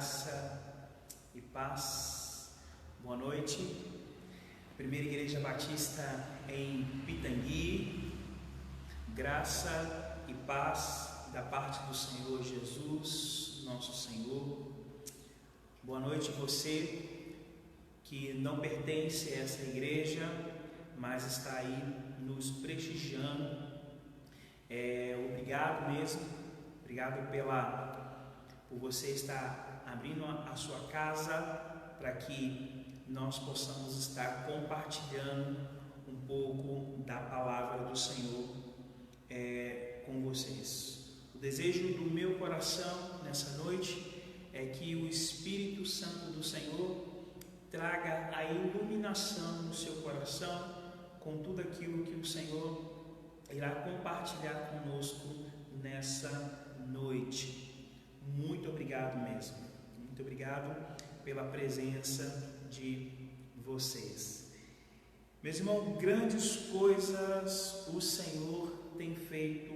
Graça e paz. Boa noite. Primeira Igreja Batista em Pitangui. Graça e paz da parte do Senhor Jesus, nosso Senhor. Boa noite você que não pertence a essa igreja, mas está aí nos prestigiando. Obrigado mesmo. Obrigado por você estar abrindo a sua casa para que nós possamos estar compartilhando um pouco da palavra do Senhor com vocês. O desejo do meu coração nessa noite é que o Espírito Santo do Senhor traga a iluminação no seu coração com tudo aquilo que o Senhor irá compartilhar conosco nessa noite. Muito obrigado mesmo. Muito obrigado pela presença de vocês. Meus irmãos, grandes coisas o Senhor tem feito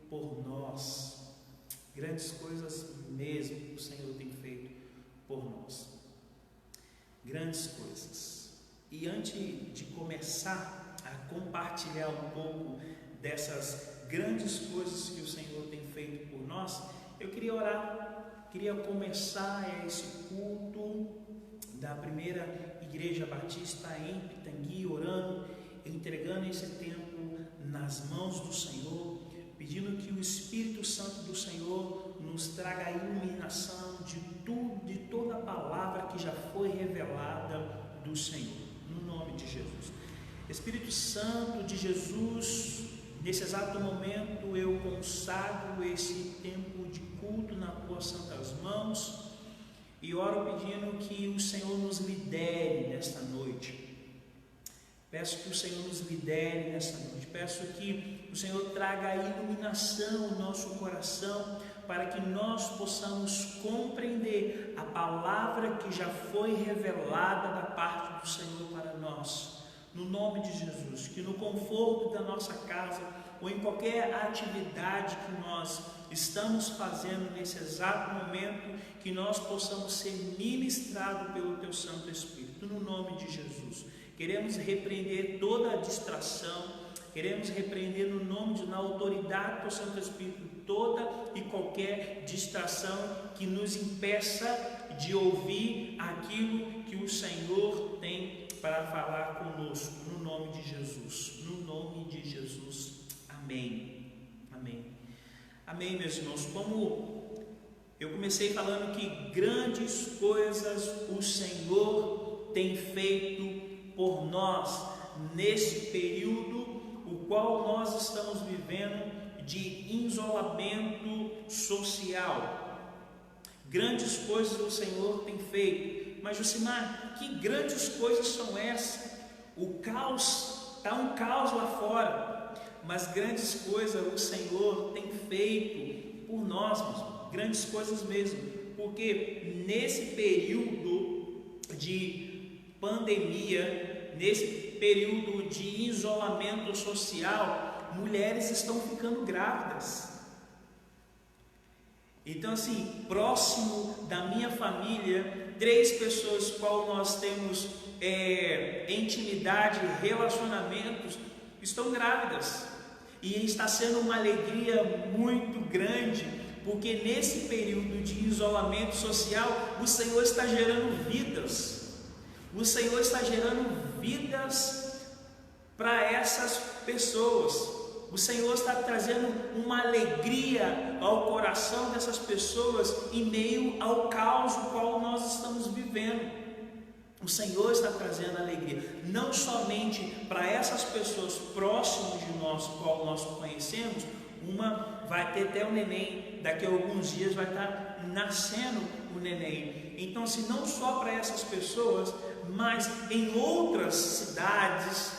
por nós. Grandes coisas mesmo o Senhor tem feito por nós. Grandes coisas. E antes de começar a compartilhar um pouco dessas grandes coisas que o Senhor tem feito por nós, eu queria orar, queria começar esse culto da primeira Igreja Batista em Pitangui, orando, entregando esse tempo nas mãos do Senhor, pedindo que o Espírito Santo do Senhor nos traga a iluminação de toda a palavra que já foi revelada do Senhor, no nome de Jesus. Espírito Santo de Jesus, nesse exato momento eu consagro esse tempo de culto nas tuas santas mãos e oro pedindo que o Senhor nos lidere nesta noite. Peço que o Senhor nos lidere nesta noite. Peço que o Senhor traga a iluminação ao nosso coração para que nós possamos compreender a palavra que já foi revelada da parte do Senhor para nós. No nome de Jesus, que no conforto da nossa casa ou em qualquer atividade que nós estamos fazendo nesse exato momento, que nós possamos ser ministrados pelo Teu Santo Espírito, no nome de Jesus. Queremos repreender toda a distração, queremos repreender na autoridade do Teu Santo Espírito toda e qualquer distração que nos impeça de ouvir aquilo que o Senhor tem para falar conosco, no nome de Jesus, no nome de Jesus, amém, amém, amém, meus irmãos. Como eu comecei falando que grandes coisas o Senhor tem feito por nós, nesse período o qual nós estamos vivendo de isolamento social. Grandes coisas o Senhor tem feito. Mas, Josimar, que grandes coisas são essas? O caos, está um caos lá fora, mas grandes coisas o Senhor tem feito por nós, mesmo. Grandes coisas mesmo, porque nesse período de pandemia, nesse período de isolamento social, mulheres estão ficando grávidas. Então, assim, próximo da minha família, 3 pessoas com qual nós temos intimidade, relacionamentos, estão grávidas. E está sendo uma alegria muito grande, porque nesse período de isolamento social, o Senhor está gerando vidas. O Senhor está gerando vidas para essas pessoas. O Senhor está trazendo uma alegria ao coração dessas pessoas em meio ao caos no qual nós estamos vivendo. O Senhor está trazendo alegria, não somente para essas pessoas próximas de nós, qual nós conhecemos. Uma vai ter até o neném, daqui a alguns dias vai estar nascendo o neném. Então, assim, não só para essas pessoas, mas em outras cidades,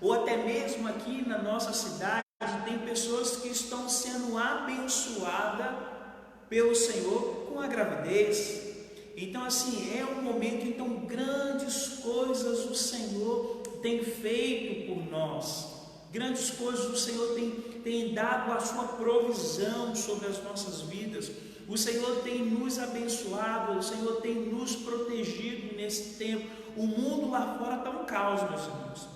ou até mesmo aqui na nossa cidade, tem pessoas que estão sendo abençoadas pelo Senhor com a gravidez. Então, assim, é um momento em que grandes coisas o Senhor tem feito por nós. Grandes coisas o Senhor tem dado a sua provisão sobre as nossas vidas. O Senhor tem nos abençoado, o Senhor tem nos protegido nesse tempo. O mundo lá fora está um caos, meus irmãos.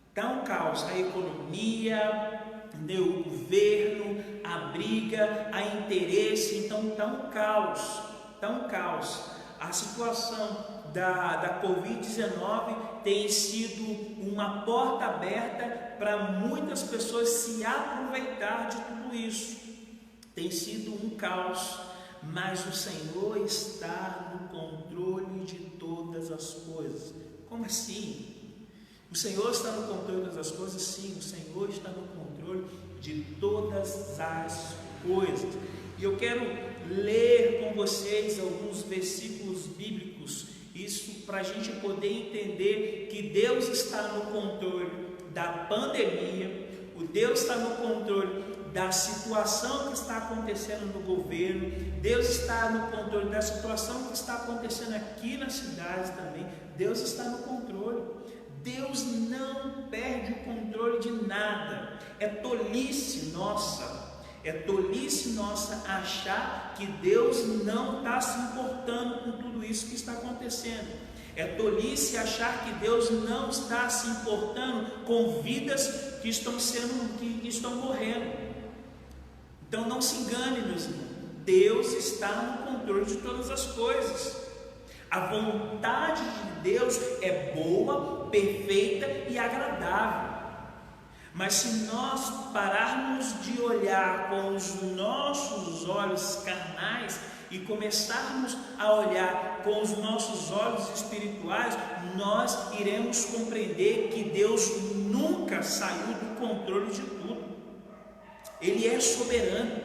Está um caos. A economia, o governo, a briga, a interesse. Então está um caos. Está um caos. A situação da Covid-19 tem sido uma porta aberta para muitas pessoas se aproveitar de tudo isso. Tem sido um caos, mas o Senhor está no controle de todas as coisas. Como assim? O Senhor está no controle de todas as coisas? Sim, o Senhor está no controle de todas as coisas. E eu quero ler com vocês alguns versículos bíblicos, isso para a gente poder entender que Deus está no controle da pandemia, o Deus está no controle da situação que está acontecendo no governo, Deus está no controle da situação que está acontecendo aqui na cidade também. Deus está no controle. Deus não perde o controle de nada. É tolice nossa achar que Deus não está se importando com tudo isso que está acontecendo. É tolice achar que Deus não está se importando com vidas que estão morrendo. Então não se engane, meus irmãos. Deus está no controle de todas as coisas. A vontade de Deus é boa, perfeita e agradável. Mas se nós pararmos de olhar com os nossos olhos carnais e começarmos a olhar com os nossos olhos espirituais, nós iremos compreender que Deus nunca saiu do controle de tudo. Ele é soberano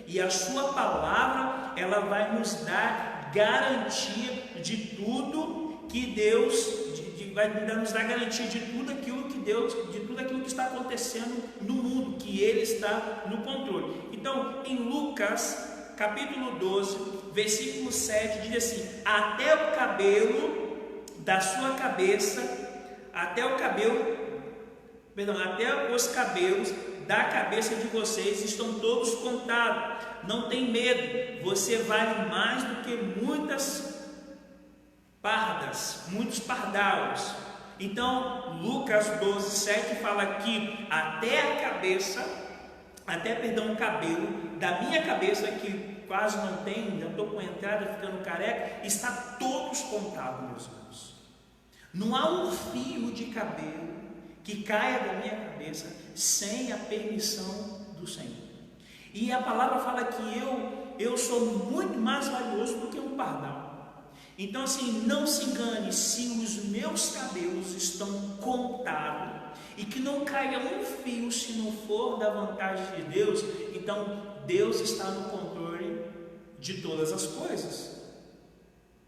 e a sua palavra, ela vai nos dar garantia de tudo que Deus vai nos dar garantia de tudo aquilo que está acontecendo no mundo, que Ele está no controle. Então, em Lucas, capítulo 12, versículo 7, diz assim: até o cabelo da sua cabeça, até os cabelos da cabeça de vocês estão todos contados. Não tem medo, você vale mais do que muitos pardais. Então, Lucas 12:7 fala que o cabelo da minha cabeça, que quase não tem, já estou com a entrada ficando careca, está todos contados, meus irmãos. Não há um fio de cabelo que caia da minha cabeça sem a permissão do Senhor. E a palavra fala que eu sou muito mais valioso do que um pardal. Então, assim, não se engane, se os meus cabelos estão contados e que não caia um fio se não for da vontade de Deus, então Deus está no controle de todas as coisas.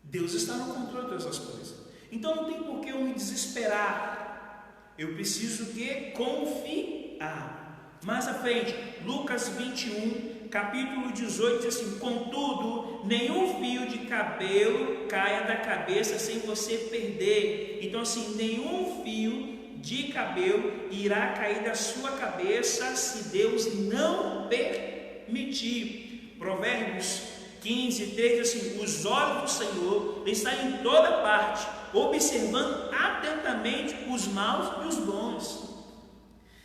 Deus está no controle de todas as coisas. Então não tem por que eu me desesperar. Eu preciso de confiar. Mais à frente, Lucas 21, capítulo 18, diz assim: contudo, nenhum fio de cabelo caia da cabeça sem você perder. Então, assim, nenhum fio de cabelo irá cair da sua cabeça se Deus não permitir. Provérbios 15, 3 diz assim: os olhos do Senhor estão em toda parte, observando atentamente os maus e os bons.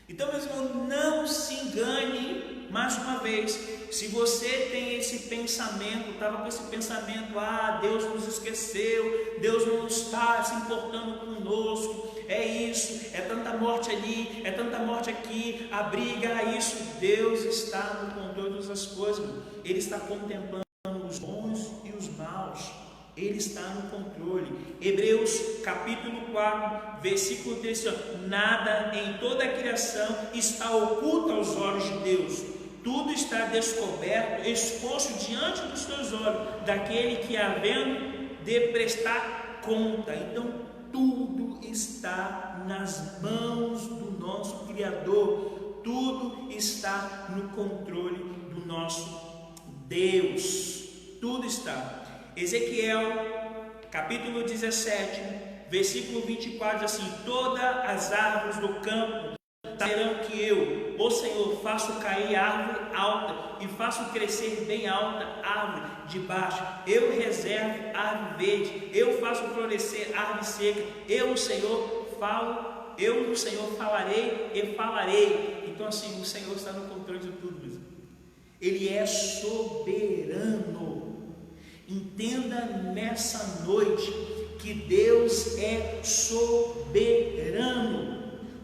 Então, meus irmãos, não se engane mais uma vez. Se você tem esse pensamento, estava com esse pensamento: Deus nos esqueceu, Deus não está se importando conosco, é isso, é tanta morte ali, é tanta morte aqui, a briga, é isso. Deus está no controle de todas as coisas. Ele está contemplando os bons e os maus. Ele está no controle. Hebreus capítulo 4, versículo 3: nada em toda a criação está oculto aos olhos de Deus. Tudo está descoberto, exposto diante dos seus olhos, daquele que havendo de prestar conta. Então, tudo está nas mãos do nosso Criador. Tudo está no controle do nosso Deus. Tudo está. Ezequiel, capítulo 17, versículo 24, diz assim: todas as árvores do campo saberão que eu, o Senhor, faço cair árvore alta e faço crescer bem alta árvore de baixo. Eu reservo árvore verde, eu faço florescer árvore seca. Eu, o Senhor, falo, eu, o Senhor, falarei e falarei. Então assim, o Senhor está no controle de tudo. Ele é soberano. Entenda nessa noite que Deus é soberano.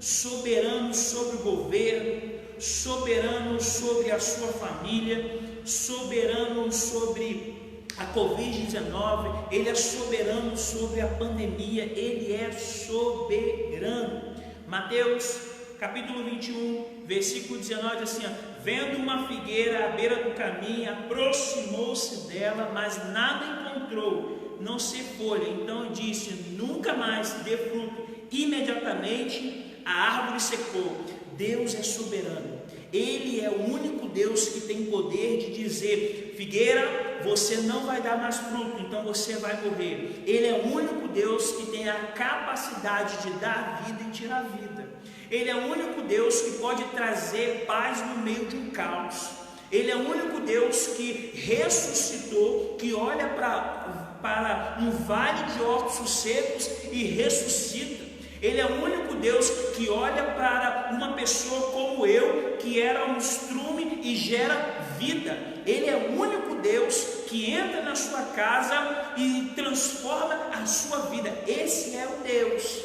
Soberano sobre o governo, soberano sobre a sua família, soberano sobre a Covid-19, Ele é soberano sobre a pandemia, Ele é soberano. Mateus capítulo 21, versículo 19, assim, vendo uma figueira à beira do caminho, aproximou-se dela, mas nada encontrou, não se folha. Então disse, nunca mais dê fruto. Imediatamente a árvore secou. Deus é soberano. Ele é o único Deus que tem poder de dizer, figueira, você não vai dar mais fruto, então você vai morrer. Ele é o único Deus que tem a capacidade de dar vida e tirar vida. Ele é o único Deus que pode trazer paz no meio de um caos. Ele é o único Deus que ressuscitou, que olha para um vale de ossos secos e ressuscita. Ele é o único Deus que olha para uma pessoa como eu, que era um estrume e gera vida. Ele é o único Deus que entra na sua casa e transforma a sua vida. Esse é o Deus.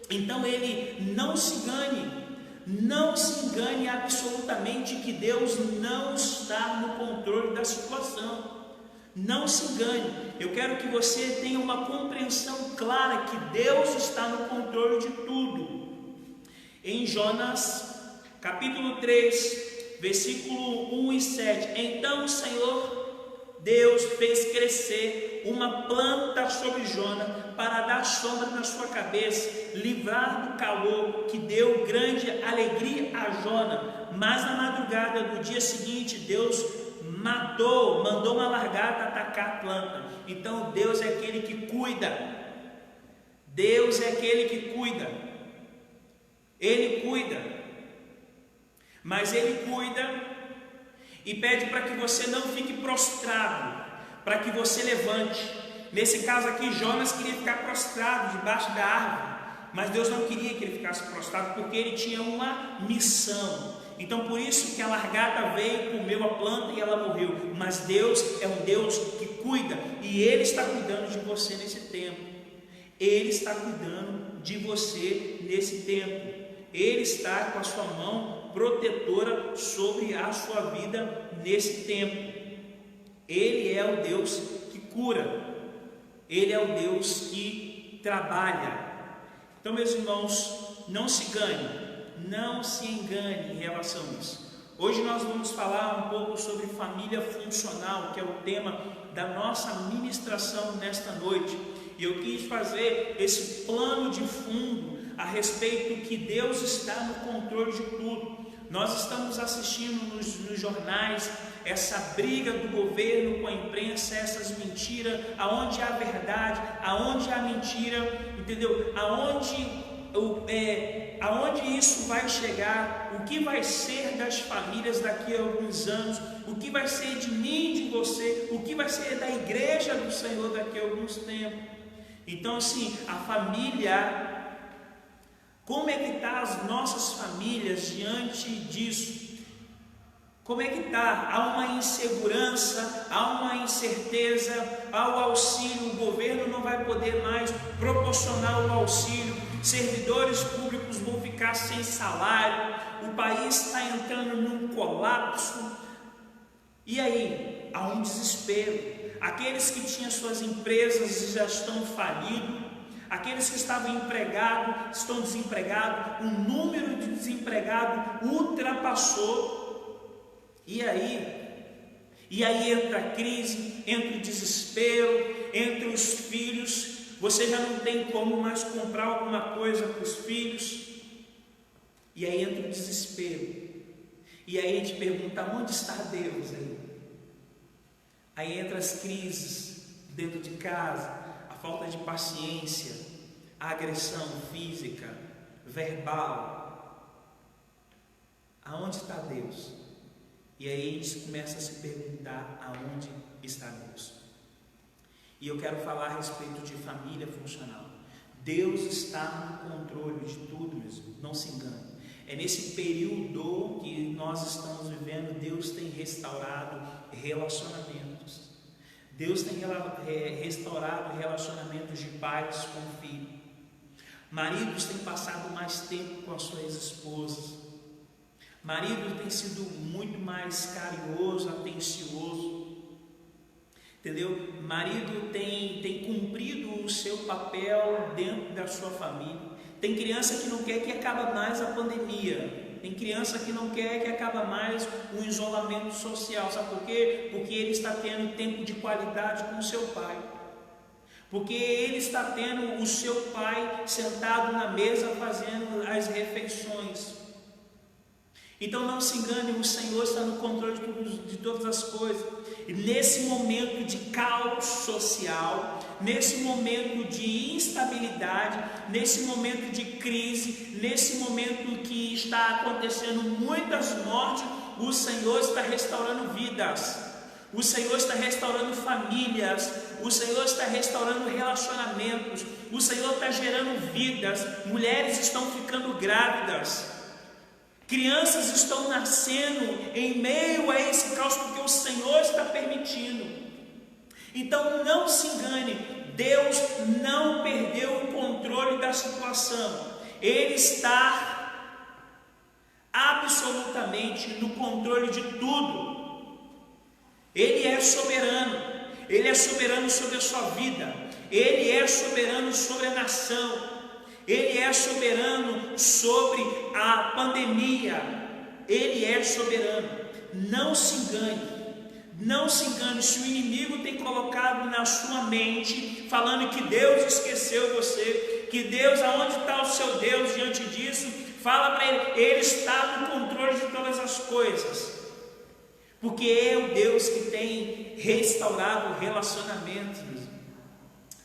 Então ele não se engane absolutamente que Deus não está no controle da situação. Não se engane. Eu quero que você tenha uma compreensão clara que Deus está no controle de tudo. Em Jonas, capítulo 3, versículo 1 e 7. Então o Senhor Deus fez crescer uma planta sobre Jonas para dar sombra na sua cabeça, livrar do calor, que deu grande alegria a Jonas. Mas na madrugada do dia seguinte, Deus mandou uma lagarta atacar a planta. Então Deus é aquele que cuida. Deus é aquele que cuida. Ele cuida. Mas Ele cuida e pede para que você não fique prostrado, para que você levante. Nesse caso aqui, Jonas queria ficar prostrado debaixo da árvore, mas Deus não queria que ele ficasse prostrado, porque ele tinha uma missão. Então por isso que a lagarta veio, comeu a planta e ela morreu. Mas Deus é um Deus que cuida, e Ele está cuidando de você nesse tempo. Ele está cuidando de você nesse tempo. Ele está com a sua mão protetora sobre a sua vida nesse tempo. Ele é o Deus que cura. Ele é o Deus que trabalha. Então, meus irmãos, não se engane em relação a isso. Hoje nós vamos falar um pouco sobre família funcional, que é o tema da nossa ministração nesta noite. E eu quis fazer esse plano de fundo a respeito que Deus está no controle de tudo. Nós estamos assistindo nos jornais essa briga do governo com a imprensa, essas mentiras, aonde há verdade, aonde há mentira, entendeu? Aonde isso vai chegar, o que vai ser das famílias daqui a alguns anos, o que vai ser de mim, de você, o que vai ser da igreja do Senhor daqui a alguns tempos. Então assim, a família, como é que está as nossas famílias diante disso? Como é que está? Há uma insegurança, há uma incerteza, há o auxílio, o governo não vai poder mais proporcionar o auxílio, servidores públicos vão ficar sem salário, o país está entrando num colapso. E aí? Há um desespero. Aqueles que tinham suas empresas já estão falidos, aqueles que estavam empregados estão desempregados, o número de desempregados ultrapassou. E aí entra a crise, entra o desespero, entra os filhos, você já não tem como mais comprar alguma coisa para os filhos, e aí entra o desespero, e aí a gente pergunta, onde está Deus aí? Aí entra as crises dentro de casa, a falta de paciência, a agressão física, verbal, Aonde está Deus? E aí a gente começa a se perguntar aonde está Deus. E eu quero falar a respeito de família funcional. Deus está no controle de tudo mesmo, não se engane. É nesse período que nós estamos vivendo, Deus tem restaurado relacionamentos. Deus tem restaurado relacionamentos de pais com filhos. Maridos têm passado mais tempo com as suas esposas. Marido tem sido muito mais carinhoso, atencioso. Entendeu? Marido tem cumprido o seu papel dentro da sua família. Tem criança que não quer que acabe mais a pandemia. Tem criança que não quer que acabe mais o isolamento social. Sabe por quê? Porque ele está tendo tempo de qualidade com o seu pai. Porque ele está tendo o seu pai sentado na mesa fazendo as refeições. Então não se engane, o Senhor está no controle de todas as coisas. E nesse momento de caos social, nesse momento de instabilidade, nesse momento de crise, nesse momento que está acontecendo muitas mortes, o Senhor está restaurando vidas. O Senhor está restaurando famílias, o Senhor está restaurando relacionamentos, o Senhor está gerando vidas, mulheres estão ficando grávidas, crianças estão nascendo em meio a esse caos, porque o Senhor está permitindo. Então não se engane, Deus não perdeu o controle da situação, Ele está absolutamente no controle de tudo. Ele é soberano sobre a sua vida, Ele é soberano sobre a nação, Ele é soberano sobre a pandemia, Ele é soberano. Não se engane, se o inimigo tem colocado na sua mente, falando que Deus esqueceu você, que Deus, aonde está o seu Deus diante disso, fala para Ele está no controle de todas as coisas. Porque é o Deus que tem restaurado relacionamentos.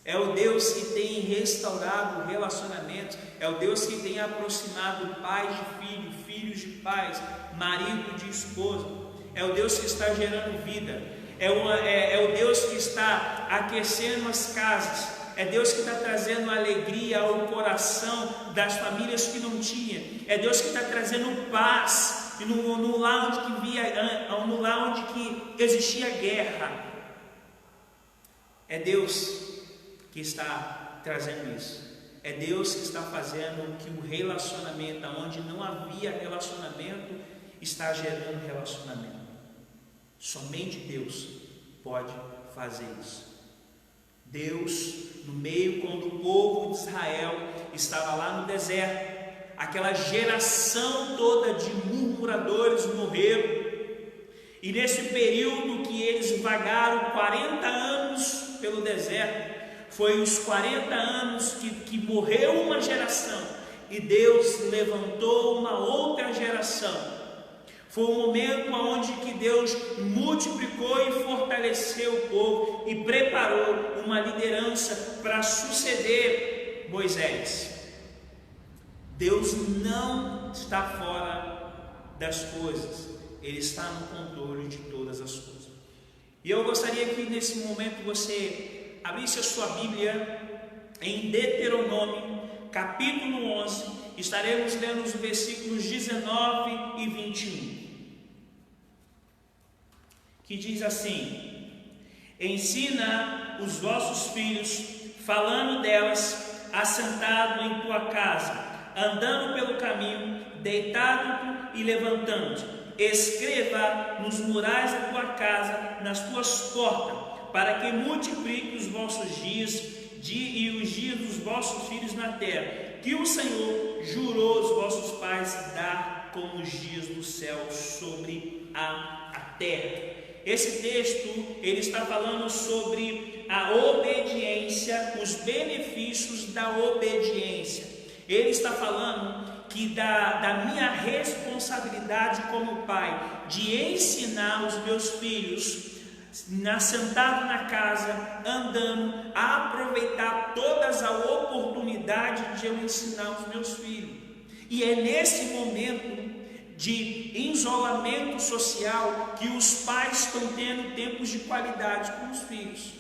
É o Deus que tem restaurado relacionamentos. É o Deus que tem aproximado pais de filhos, filhos de pais, marido de esposa. É o Deus que está gerando vida. É o Deus que está aquecendo as casas. É Deus que está trazendo alegria ao coração das famílias que não tinham. É Deus que está trazendo paz no lar onde que existia guerra. É Deus que está trazendo isso. É Deus que está fazendo que o relacionamento, onde não havia relacionamento, está gerando relacionamento. Somente Deus pode fazer isso. Deus, no meio, quando o povo de Israel estava lá no deserto, aquela geração toda de murmuradores morreram. E nesse período que eles vagaram 40 anos pelo deserto, foi os 40 anos que morreu uma geração e Deus levantou uma outra geração. Foi um momento onde que Deus multiplicou e fortaleceu o povo e preparou uma liderança para suceder Moisés. Deus não está fora das coisas, Ele está no controle de todas as coisas. E eu gostaria que nesse momento você abrisse a sua Bíblia em Deuteronômio, capítulo 11, estaremos lendo os versículos 19 e 21, que diz assim: ensina os vossos filhos, falando delas, assentado em tua casa, andando pelo caminho, deitado e levantando. Escreva nos murais da tua casa, nas tuas portas, para que multiplique os vossos dias e os dias dos vossos filhos na terra, que o Senhor jurou aos vossos pais dar como os dias do céu sobre a terra. Esse texto, ele está falando sobre a obediência, os benefícios da obediência. Ele está falando que da minha responsabilidade como pai, de ensinar os meus filhos, sentado na casa, andando, a aproveitar todas as oportunidades de eu ensinar os meus filhos. E é nesse momento de isolamento social que os pais estão tendo tempos de qualidade com os filhos.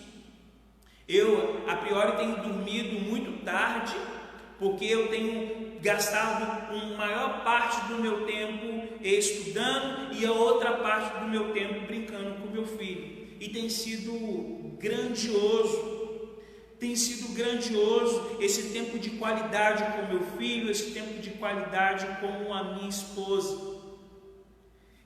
Eu, a priori, tenho dormido muito tarde, porque eu tenho gastado a maior parte do meu tempo estudando e a outra parte do meu tempo brincando com meu filho. E tem sido grandioso. Tem sido grandioso esse tempo de qualidade com meu filho, esse tempo de qualidade com a minha esposa.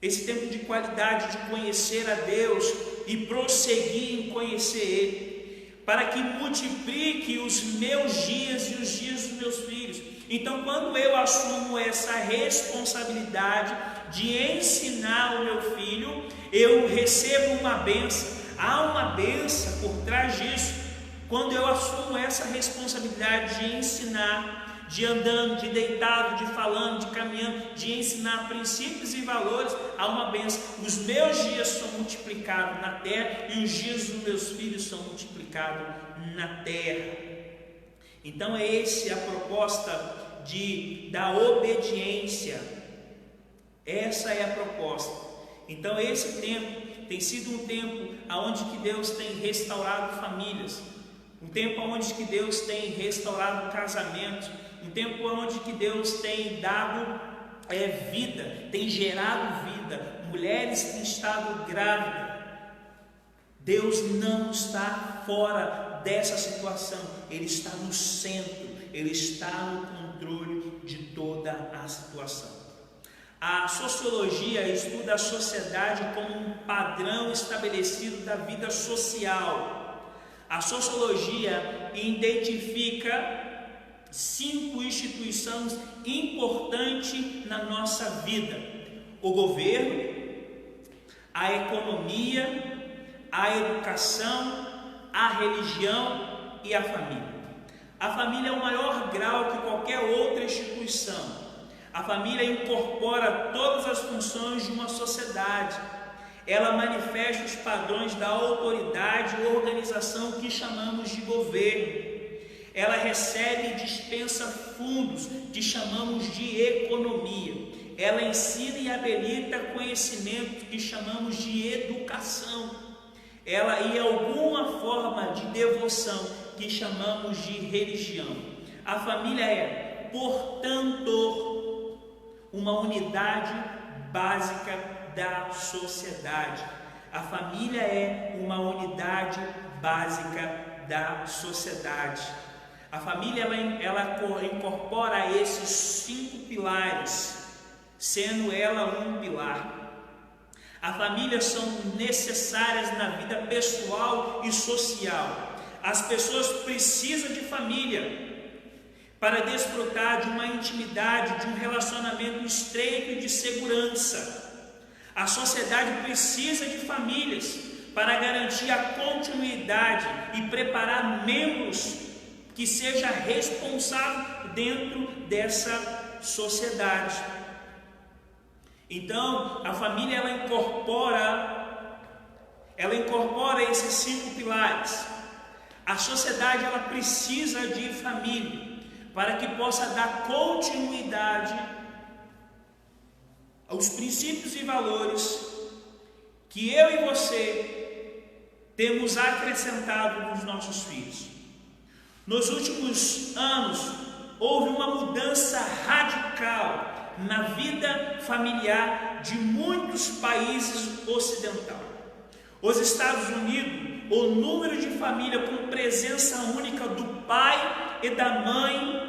Esse tempo de qualidade de conhecer a Deus e prosseguir em conhecer Ele, para que multiplique os meus dias e os dias dos meus filhos. Então, quando eu assumo essa responsabilidade de ensinar o meu filho, eu recebo uma bênção. Há uma bênção por trás disso. Quando eu assumo essa responsabilidade de ensinar, de andando, de deitado, de falando, de caminhando, de ensinar princípios e valores, há uma bênção. Os meus dias são multiplicados na terra e os dias dos meus filhos são multiplicados na terra. Então é essa a proposta da obediência. Essa é a proposta. Então esse tempo tem sido um tempo onde que Deus tem restaurado famílias. Um tempo onde que Deus tem restaurado casamentos, um tempo onde que Deus tem dado vida, tem gerado vida, mulheres têm estado grávidas. Deus não está fora dessa situação, Ele está no centro, Ele está no controle de toda a situação. A sociologia estuda a sociedade como um padrão estabelecido da vida social. A sociologia identifica 5 instituições importantes na nossa vida: o governo, a economia, a educação, a religião e a família. A família é o maior grau que qualquer outra instituição. A família incorpora todas as funções de uma sociedade. Ela manifesta os padrões da autoridade ou organização que chamamos de governo. Ela recebe e dispensa fundos que chamamos de economia. Ela ensina e habilita conhecimento que chamamos de educação. Ela e alguma forma de devoção que chamamos de religião. A família é, portanto, uma unidade básica da sociedade. A família é uma unidade básica da sociedade. A família ela incorpora esses 5 pilares, sendo ela um pilar. A família são necessárias na vida pessoal e social. As pessoas precisam de família para desfrutar de uma intimidade, de um relacionamento estreito e de segurança. A sociedade precisa de famílias para garantir a continuidade e preparar membros que sejam responsáveis dentro dessa sociedade. Então, a família ela incorpora esses 5 pilares. A sociedade ela precisa de família para que possa dar continuidade aos princípios e valores que eu e você temos acrescentado nos nossos filhos. Nos últimos anos, houve uma mudança radical na vida familiar de muitos países ocidentais. Os Estados Unidos, o número de família com presença única do pai e da mãe,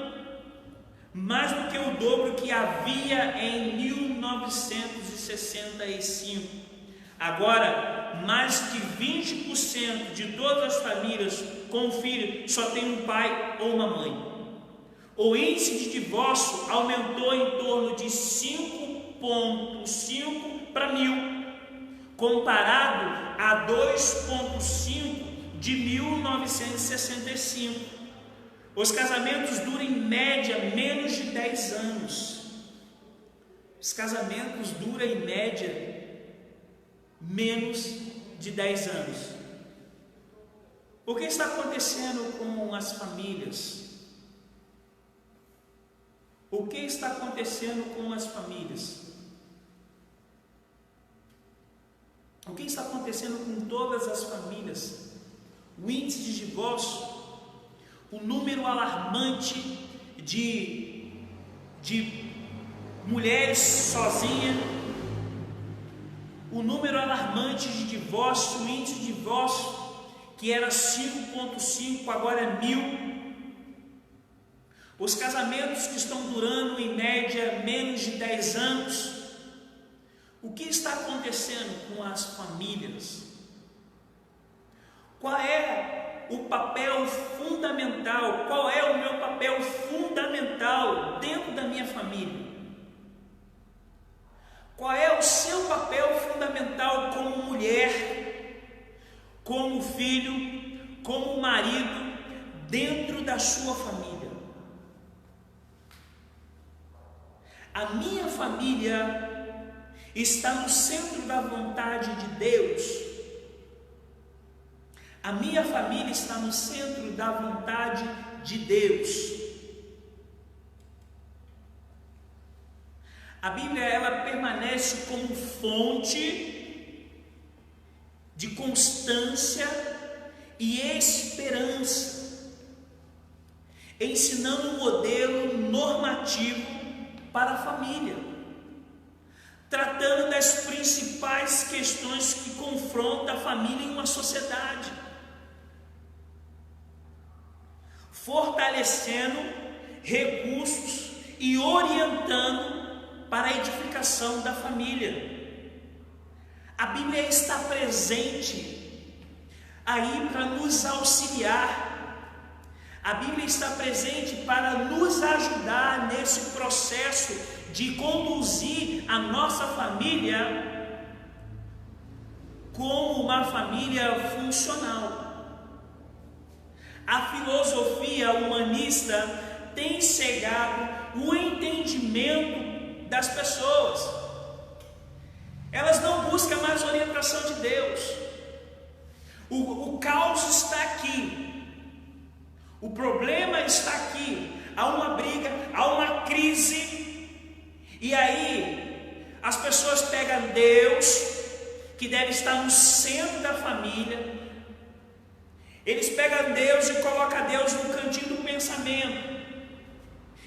mais do que o dobro que havia em 1965. Agora, mais de 20% de todas as famílias com filho só tem um pai ou uma mãe. O índice de divórcio aumentou em torno de 5,5 para 1000, comparado a 2,5 de 1965. Os casamentos duram em média menos de 10 anos. Os casamentos duram em média menos de 10 anos. O que está acontecendo com as famílias? O que está acontecendo com as famílias? O que está acontecendo com todas as famílias? O índice de divórcio, o número alarmante de mulheres sozinhas, o número alarmante de divórcio, o índice de divórcio que era 5,5, agora é 1.000. Os casamentos que estão durando em média menos de 10 anos. O que está acontecendo com as famílias? Qual é o papel fundamental? Qual é o meu papel fundamental dentro da minha família? Qual é o seu papel fundamental como mulher, como filho, como marido, dentro da sua família? A minha família está no centro da vontade de Deus. A minha família está no centro da vontade de Deus. A Bíblia, ela permanece como fonte de constância e esperança, ensinando um modelo normativo para a família, tratando das principais questões que confrontam a família em uma sociedade, fortalecendo recursos e orientando para a edificação da família. A Bíblia está presente aí para nos auxiliar. A Bíblia está presente para nos ajudar nesse processo de conduzir a nossa família como uma família funcional. A filosofia humanista tem cegado o entendimento das pessoas. Elas não buscam mais orientação de Deus. O caos está aqui. O problema está aqui. Há uma briga, há uma crise. E aí, as pessoas pegam Deus, que deve estar no centro da família. Eles pegam Deus e colocam Deus no cantinho do pensamento.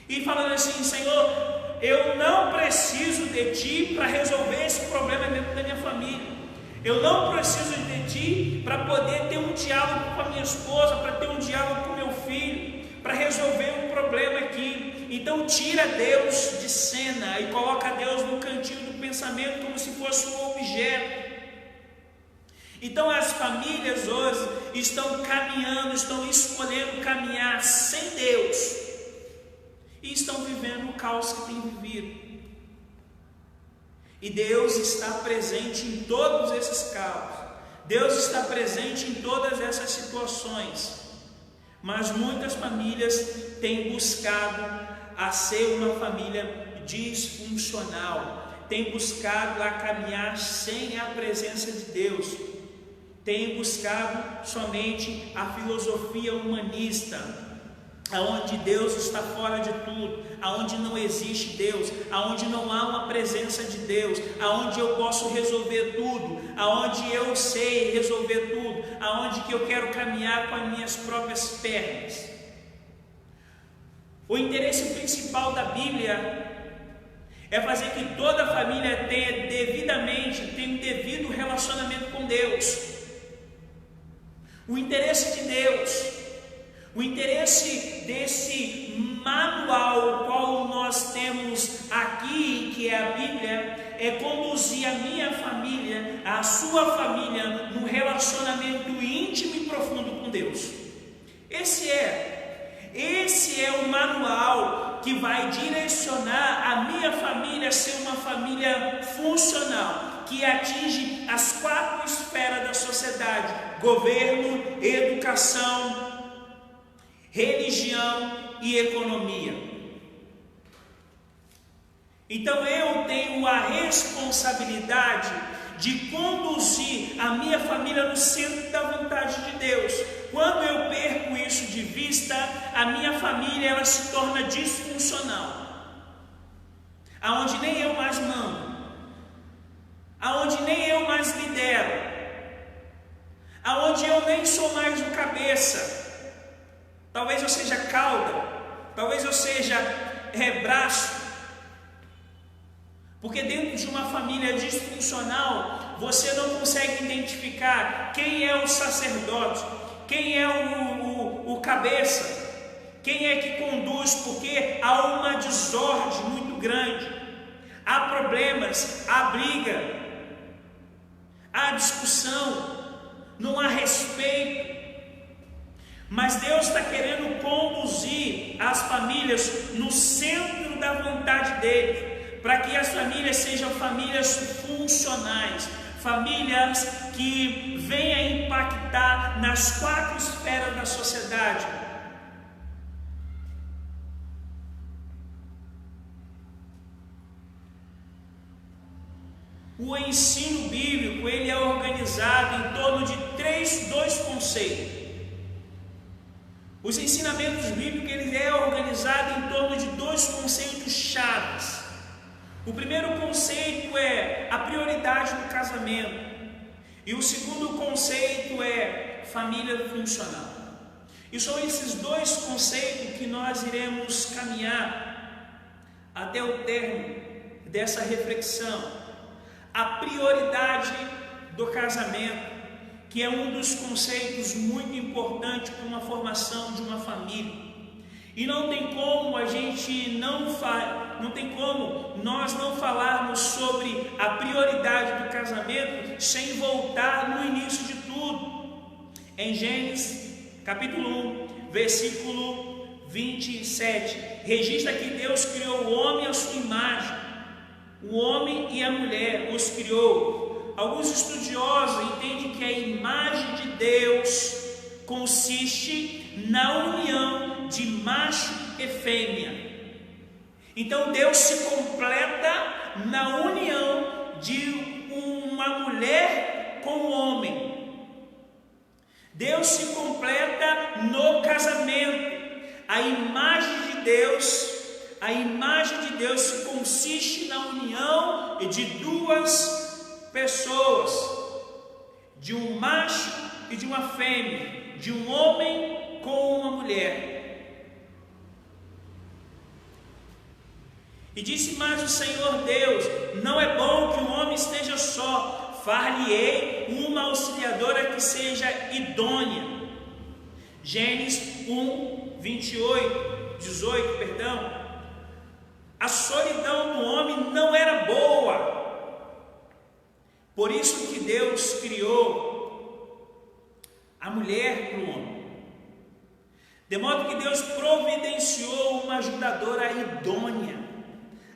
E falando assim: Senhor, eu não preciso de Ti para resolver esse problema dentro da minha família. Eu não preciso de Ti para poder ter um diálogo com a minha esposa, para ter um diálogo com meu filho, para resolver um problema aqui. Então tira Deus de cena e coloca Deus no cantinho do pensamento como se fosse um objeto. Então as famílias hoje estão caminhando, estão escolhendo caminhar sem Deus e estão vivendo o caos que tem vivido. E Deus está presente em todos esses caos. Deus está presente em todas essas situações. Mas muitas famílias têm buscado a ser uma família disfuncional, têm buscado a caminhar sem a presença de Deus, têm buscado somente a filosofia humanista, aonde Deus está fora de tudo, aonde não existe Deus, aonde não há uma presença de Deus, aonde eu posso resolver tudo, aonde eu sei resolver tudo, aonde que eu quero caminhar com as minhas próprias pernas. O interesse principal da Bíblia é fazer que toda a família tenha um devido relacionamento com Deus. O interesse de Deus, o interesse desse manual qual nós temos aqui, que é a Bíblia, é conduzir a minha família, a sua família, num relacionamento íntimo e profundo com Deus. Esse é o manual que vai direcionar a minha família a ser uma família funcional, que atinge as 4 esferas da sociedade: governo, educação, religião e economia. Então eu tenho a responsabilidade de conduzir a minha família no centro da vontade de Deus. Quando eu perco isso de vista, a minha família ela se torna disfuncional, aonde nem eu mais mando, aonde nem eu mais lidero, aonde eu nem sou mais o cabeça. Talvez eu seja cauda, talvez eu seja braço. Porque dentro de uma família disfuncional, você não consegue identificar quem é o sacerdote, quem é o cabeça, quem é que conduz, porque há uma desordem muito grande, há problemas, há briga, há discussão, não há respeito. Mas Deus está querendo conduzir as famílias no centro da vontade dele, para que as famílias sejam famílias funcionais, famílias que venham impactar nas 4 esferas da sociedade. O ensino bíblico, ele é organizado em torno de dois conceitos. Os ensinamentos bíblicos, ele é organizado em torno de 2 conceitos chaves. O primeiro conceito é a prioridade do casamento, e o segundo conceito é família funcional. E são esses 2 conceitos que nós iremos caminhar até o término dessa reflexão. A prioridade do casamento, que é um dos conceitos muito importantes para uma formação de uma família. E não tem como nós não falarmos sobre a prioridade do casamento sem voltar no início de tudo. Em Gênesis capítulo 1, versículo 27, registra que Deus criou o homem à sua imagem, o homem e a mulher os criou. Alguns estudiosos entendem que a imagem de Deus consiste na união de macho e fêmea. Então Deus se completa na união de uma mulher com um homem. Deus se completa no casamento. A imagem de Deus se consiste na união de 2 pessoas, de um macho e de uma fêmea, de um homem com uma mulher. E disse mais o Senhor Deus: não é bom que o homem esteja só, far-lhe-ei uma auxiliadora que seja idônea. Gênesis 1, 18, perdão. A solidão do homem não era boa, por isso que Deus criou a mulher para o homem, de modo que Deus providenciou uma ajudadora idônea.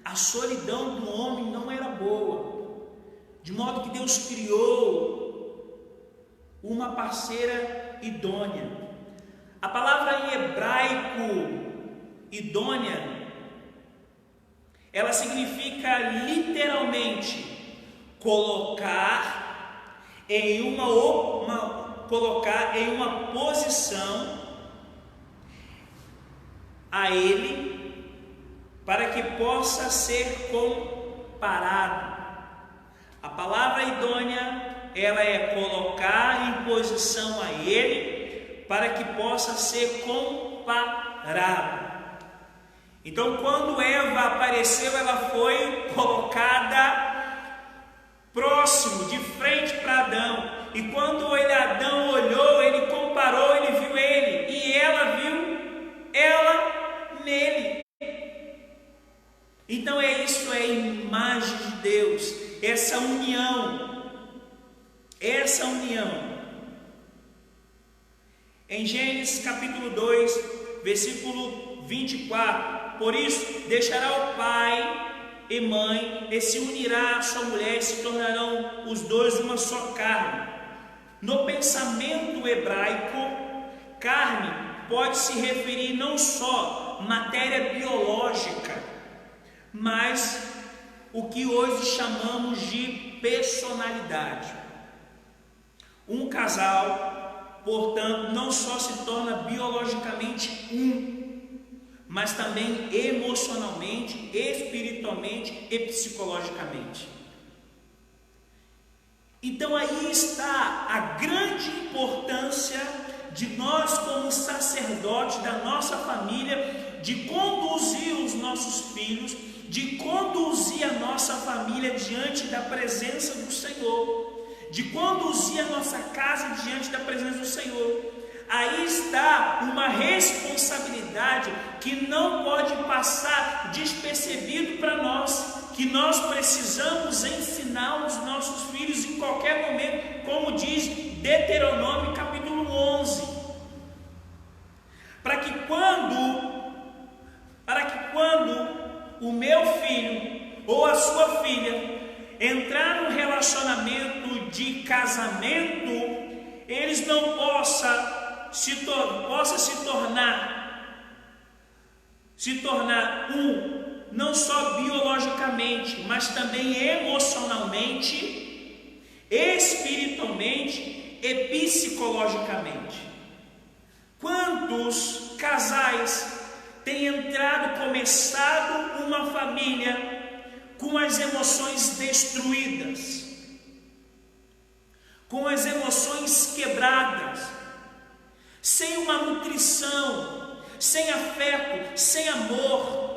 A solidão do homem não era boa, de modo que Deus criou uma parceira idônea. A palavra em hebraico idônea, ela significa literalmente colocar em uma posição a ele, para que possa ser comparado. A palavra idônea, ela é colocar em posição a ele, para que possa ser comparado. Então, quando Eva apareceu, ela foi colocada próximo, de frente para Adão. E quando Adão olhou, ele comparou, ele viu ele, e ela viu ela nele. Então isso é a imagem de Deus, essa união. Em Gênesis capítulo 2, versículo 24, por isso deixará o pai e mãe, e se unirá à sua mulher, e se tornarão os dois uma só carne. No pensamento hebraico, carne pode se referir não só à matéria biológica, mas o que hoje chamamos de personalidade. Um casal, portanto, não só se torna biologicamente mas também emocionalmente, espiritualmente e psicologicamente. Então aí está a grande importância de nós, como sacerdotes da nossa família, de conduzir os nossos filhos, de conduzir a nossa família diante da presença do Senhor, de conduzir a nossa casa diante da presença do Senhor. Aí está uma responsabilidade que não pode passar despercebido para nós, que nós precisamos ensinar os nossos filhos em qualquer momento, como diz Deuteronômio capítulo 11, para que quando o meu filho ou a sua filha entrar no relacionamento de casamento, eles não possam se tornar não só biologicamente, mas também emocionalmente, espiritualmente e psicologicamente. Quantos casais têm começado uma família com as emoções destruídas, com as emoções quebradas, sem uma nutrição, sem afeto, sem amor?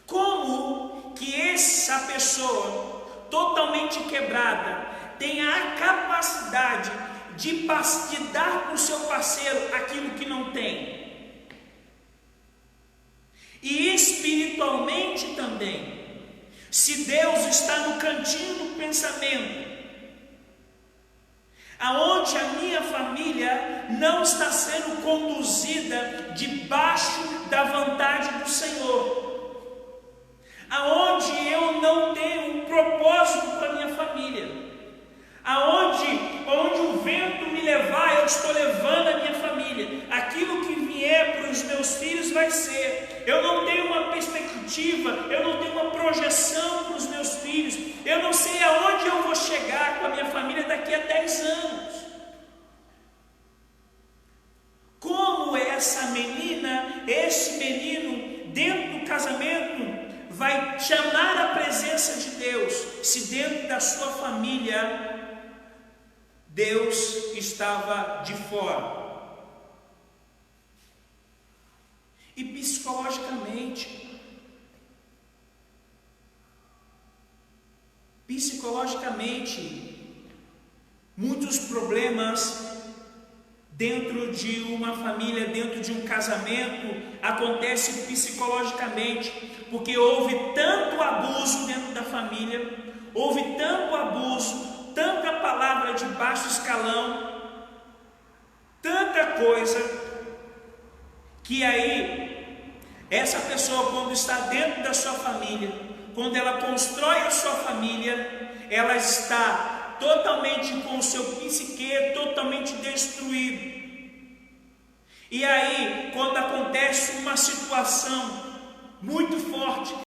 Como que essa pessoa totalmente quebrada tem a capacidade de dar para o seu parceiro aquilo que não tem? E espiritualmente também, se Deus está no cantinho do pensamento, aonde a minha família não está sendo conduzida debaixo da vontade do Senhor, aonde eu não tenho um propósito para a minha família, aonde o vento me levar, eu estou levando a minha família, aquilo que vier para os meus filhos vai ser, eu não tenho uma perspectiva, eu não tenho uma projeção para os meus filhos, eu não sei aonde eu vou chegar com a minha família daqui a 10 anos. Como essa menina, esse menino, dentro do casamento, vai chamar a presença de Deus, se dentro da sua família Deus estava de fora? E psicologicamente, muitos problemas dentro de uma família, dentro de um casamento, acontecem psicologicamente, porque houve tanto abuso dentro da família, houve tanto abuso, tanta palavra de baixo escalão, tanta coisa, que aí essa pessoa, quando está dentro da sua família, quando ela constrói a sua família, ela está totalmente com o seu psique totalmente destruído. E aí, quando acontece uma situação muito forte,